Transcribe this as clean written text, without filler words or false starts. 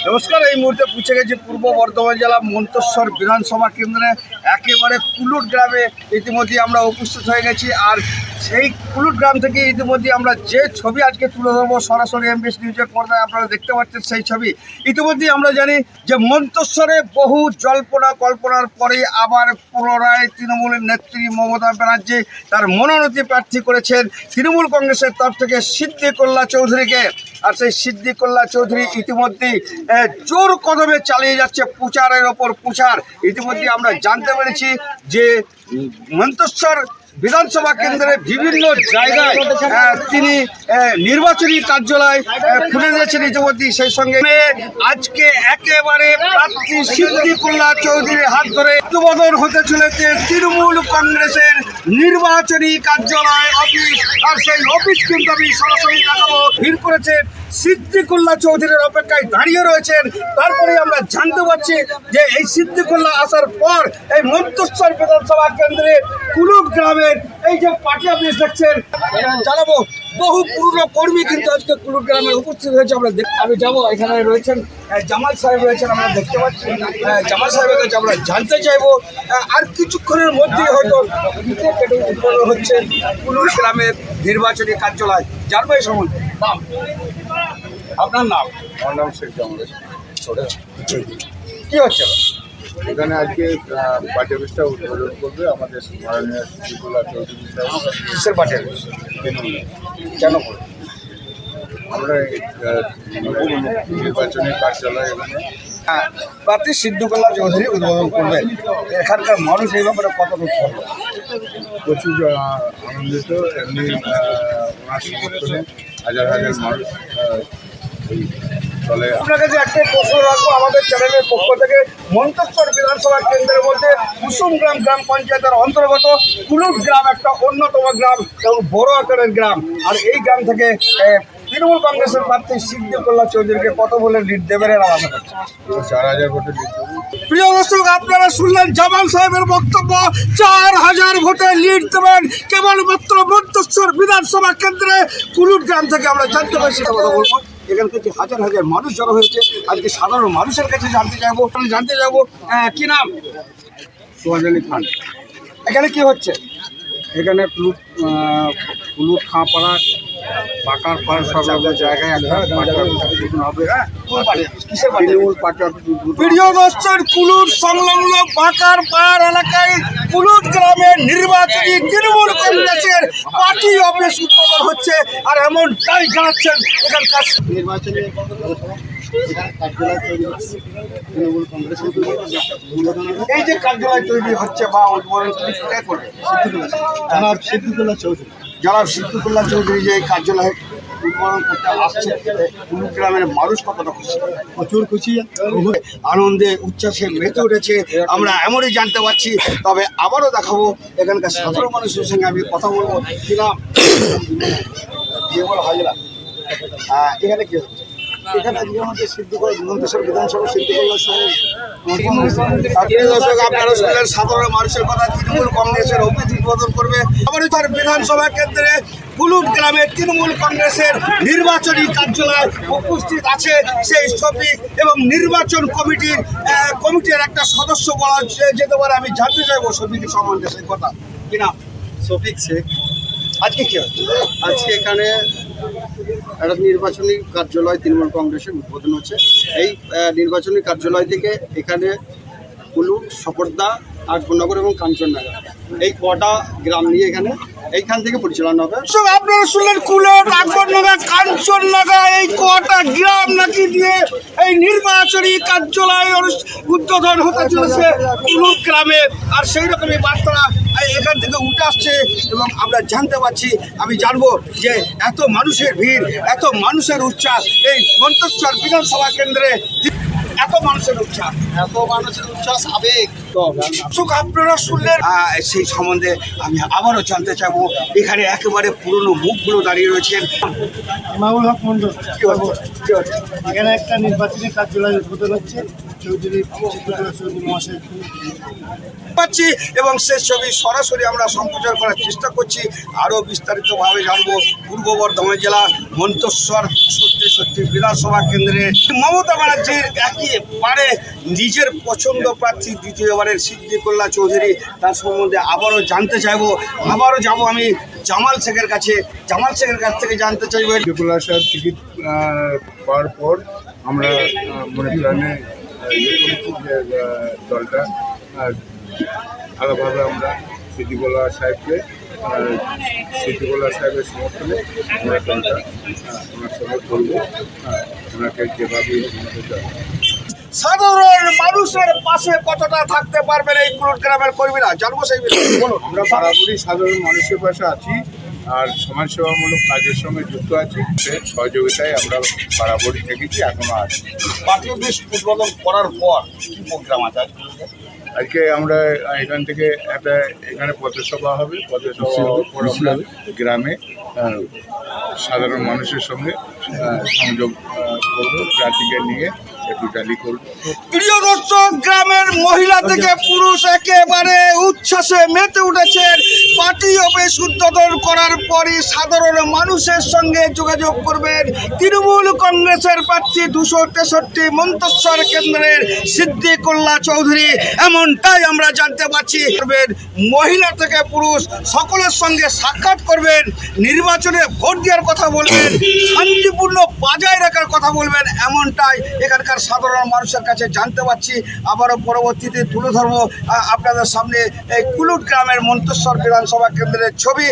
নমস্কার। এই মুহূর্তে পৌঁছে গেছি পূর্ব বর্ধমান জেলা মন্তেশ্বর বিধানসভা কেন্দ্রে একেবারে কুলুট গ্রামে ইতিমধ্যে আমরা উপস্থিত হয়ে গেছি। আর সেই কুলুট গ্রাম থেকে ইতিমধ্যে আমরা যে ছবি আজকে তুলে ধরবো সরাসরি এমবিএস নিউজের পর্দায় আপনারা দেখতে পাচ্ছেন সেই ছবি। ইতিমধ্যে আমরা জানি যে মন্তেশ্বরে বহু জল্পনা কল্পনার পরে আবার পুনরায় তৃণমূলের নেত্রী মমতা ব্যানার্জি তার মনোনতি প্রার্থী করেছেন তৃণমূল কংগ্রেসের তরফ থেকে সিদ্দিকুল্লাহ চৌধুরীকে। আর সেই সিদ্দিকুল্লাহ চৌধুরী ইতিমধ্যেই জোর কদমে চালিয়ে যাচ্ছে প্রচারের ওপর প্রচার। ইতিমধ্যে আমরা জানতে পেরেছি যে মন্তেশ্বর বিধানসভা কেন্দ্রে বিভিন্ন জায়গায় তিনি নির্বাচনী কার্যালয় খুলে দিয়েছেন ইতিমধ্যে। সেই সঙ্গে আজকে একেবারে প্রার্থী সিদ্দিকুল্লাহ চৌধুরীর হাত ধরে উদ্বোধন হতে চলেছে তৃণমূল কংগ্রেসের নির্বাচনী কার্যালয় অফিস। আর সেই অফিস কিন্তু আমি সরাসরি দেখাবো। ভিড় করেছে সিদ্দিকুল্লাহ চৌধুরীর অপেক্ষায় দাঁড়িয়ে রয়েছেন। তারপরে আমরা জানতে পারছি যে এই সিদ্দিকুল্লাহ আসার পর এই মন্তেশ্বর বিধানসভা কেন্দ্রে কুলুট গ্রামের এই যে পার্টি অফিস দেখছেন জানাবো বহু পুরনো কর্মী কিন্তু আজকে কুলুট গ্রামে উপস্থিত হয়েছে। আমি যাবো, এখানে রয়েছেন জামাল সাহেব রয়েছেন, আমরা দেখতে পাচ্ছি জামাল সাহেবের কাছে আমরা জানতে চাইবো। আর কিছুক্ষণের মধ্যেই হয়তো হচ্ছে কুলুট গ্রামের নির্বাচনী কার্যালয়। জানবো এই সম্বন্ধে। আপনার নাম? আমার নাম শেখ জামাল। কি হচ্ছে এখানে আজকে পার্টি অফিসটা উদ্বোধন করবে আমাদের মাননীয় সিদ্দিকুল্লাহ চৌধুরী সাহেব। কিসের পার্টি অফিস? কেন করবে? আমরা নির্বাচনী কার্যালয় এখানে প্রার্থী সিদ্দিকুল্লাহ চৌধুরী উদ্বোধন করবেন। এখানকার মানুষ এই ব্যাপারে কতটুকু করবে? প্রচুর আনন্দিত। এমনি ওনার সমর্থনে হাজার হাজার মানুষ এই দলে। আপনার কাছে একটাই প্রশ্ন রাখবো আমাদের চ্যানেলের পক্ষ থেকে। মন্তেশ্বর বিধানসভা কেন্দ্রের মধ্যে কুসুমগ্রাম গ্রাম পঞ্চায়েতের অন্তর্গত কুলুট গ্রাম একটা অন্যতম গ্রাম এবং বড় আকারের গ্রাম। আর এই গ্রাম থেকে তৃণমূল কংগ্রেসের প্রার্থী সিদ্দিকুল্লাহ চৌধুরীকে কত বলে লিড দেবেন এরা আশা করছে? 4000 ভোটে লিড। প্রিয় দর্শক, আপনারা শুনলেন জামাল সাহেবের বক্তব্য। 4000 ভোটে লিড দেবেন কেবলমাত্র মন্তেশ্বর বিধানসভা কেন্দ্রে কুলুট গ্রাম থেকে। আমরা জানতে পারছি কথা বলবো। এখান থেকে হাজার হাজার মানুষ জড়ো হয়েছে। আজকে সাধারণ মানুষের কাছে জানতে চাইবো কি নাম? সোহাজ আলী খান। এখানে কি হচ্ছে? এখানে কুলুট খাঁপাড়া পাকার পাড় সব জায়গায় হবে। কিসের তৃণমূল পার্টি অফিস। প্রিয় দর্শক, কুলুট সংলগ্ন বাঁকার পাড় এলাকায় কুলুট গ্রামের নির্বাচনী তৃণমূল কংগ্রেসের পার্টি অফিস উদ্বোধন হচ্ছে। আর এমনটাই জানাচ্ছেন এখানকার নির্বাচনী কার্যালয় তৈরি হচ্ছে তৃণমূল কংগ্রেসের। এই যে কার্যালয় তৈরি হচ্ছে বা উদ্বোধন করবে জনাব সিদ্দিকুল্লাহ চৌধুরী। জনাব সিদ্দিকুল্লাহ চৌধুরী যে এই কার্যালয় উদ্বোধন করতে আসছে, কুলুট গ্রামের মানুষ কতটা খুশি? প্রচুর খুশি, আনন্দে উচ্ছ্বাসে মেতে উঠেছে আমরা এমনই জানতে পারছি। তবে আবারও দেখাবো এখানকার সাধারণ মানুষের সঙ্গে আমি কথা বলবো। কি নাম? হাজরা। এখানে কি হচ্ছে? এখানে আজকে আমাদের মন্তেশ্বর বিধানসভা সিদ্দিকুল্লাহ সাহেব। দর্শক, আপনারা শুনলেন সাধারণ মানুষের কথা। তৃণমূল কংগ্রেসের অফিস উদ্বোধন করবে আবারও তার বিধানসভা কেন্দ্রে কুলুট গ্রামে তৃণমূল কংগ্রেসের নির্বাচনী কার্যালয় উপস্থিত আছে সেই ছবি এবং নির্বাচন কমিটির একটা সদস্য বলা যেতে পারে। আমি জানতে চাইবো ছবিটির সম্বন্ধে সেই কথা। কি নাম? শফিক শেখ। আজকে কি হচ্ছে? আজকে এখানে একটা নির্বাচনী কার্যালয় তৃণমূল কংগ্রেসের উদ্বোধন হচ্ছে। এই নির্বাচনী কার্যালয় থেকে এখানে কুলুট, সপরদা, আকবরনগর এবং কাঞ্চননগর এই কটা গ্রাম নিয়ে এইখান থেকে পরিচালনা হবে। আপনারা শুনলেন কুলুট, আকবরনগর, কাঞ্চননগর এই কটা গ্রাম নাকি দিয়ে এই নির্বাচনী কার্যালয় উদ্বোধন হতে চলেছে কুলুট গ্রামে। আর সেই রকমই বার্তা এখান থেকে উঠে আসছে এবং আমরা জানতে পারছি। আমি জানবো যে এত মানুষের ভিড়, এত মানুষের উচ্ছ্বাস এই মন্তেশ্বর বিধানসভা কেন্দ্রে, এত মানুষের উচ্ছ্বাস আবেগ। আপনারা শুনলেন সেই সম্বন্ধে আমি আবারও জানতে চাইবো। এখানে একেবারে পুরনো মুখগুলো দাঁড়িয়ে রয়েছেন। মামুল হক মন্ডল। এখানে একটা নির্বাচনী কার্যালয় উদ্বোধন হচ্ছে চৌধুরী চিত্রকলা চৌধুরী মহাশয় পাচ্ছি এবং সে ছবি সরাসরি আমরা সম্প্রচার করার চেষ্টা করছি। আরও বিস্তারিতভাবে জানবো পূর্ব বর্ধমান জেলা মন্তেশ্বর সত্যি সত্যি বিধানসভা কেন্দ্রে মমতা ব্যানার্জির একেবারে নিজের পছন্দ প্রার্থী দ্বিতীয়বারের সিদ্দিকুল্লাহ চৌধুরী, তার সম্বন্ধে আবারও জানতে চাইবো। আবারও যাব আমি জামাল শেখের কাছে, জামাল শেখের কাছ থেকে জানতে চাইবো। সিদ্দিকুল্লাহ সাহেব টিকিট পাওয়ার পর আমরা মনে প্রাণে ইয়ে করেছি যে দলটা ভালোভাবে আমরা সিদ্দিকুল্লাহ সাহেবকে সিদ্দিকুল্লাহ সাহেবের সমর্থনে আমরা দলটা ওনার সঙ্গে করবো, ওনাকে যেভাবে সাধারণ মানুষের পাশে কতটা থাকতে পারবেন এই কুলুট গ্রামের কর্মীরা, জানবো সেই বিষয়ে বলুন। আমরা বরাবরই সাধারণ মানুষের পাশে আছি আর সমাজসেবামূলক কাজের সঙ্গে যুক্ত আছি। সেই সহযোগিতায় আমরা বরাবরই থেকেছি, এখনও আছি। পার্টি অফিস উদ্বোধন করার পর কি প্রোগ্রাম আছে আজকে আমরা এখান থেকে এখানে পথসভা হবে, পথসভা হওয়ার পর আমরা গ্রামে সাধারণ মানুষের সঙ্গে সংযোগ করবো, প্রার্থীকে নিয়ে একটু র্যালি করবো। প্রিয় দর্শক, গ্রামের মহিলা থেকে পুরুষ একেবারে উচ্ছ্বাসে মেতে উঠেছেন। পার্টি অফিস উদ্বোধন করার পরই সাধারণ মানুষের সঙ্গে যোগাযোগ করবেন তৃণমূল কংগ্রেসের প্রার্থী 263 মন্তেশ্বর কেন্দ্রের সিদ্দিকুল্লাহ চৌধুরী, এমনটাই আমরা জানতে পারছি। মহিলা থেকে পুরুষ সকলের সঙ্গে সাক্ষাৎ করবেন, নির্বাচনে ভোট দেওয়ার কথা বলবেন, শান্তিপূর্ণ বজায় রাখার কথা বলবেন, এমনটাই এখানকার সাধারণ মানুষের কাছে জানতে পারছি। আবারও পরবর্তীতে তুলে ধরবো আপনাদের সামনে এই কুলুট গ্রামের মন্তেশ্বর বিধানসভা কেন্দ্রের ছবি।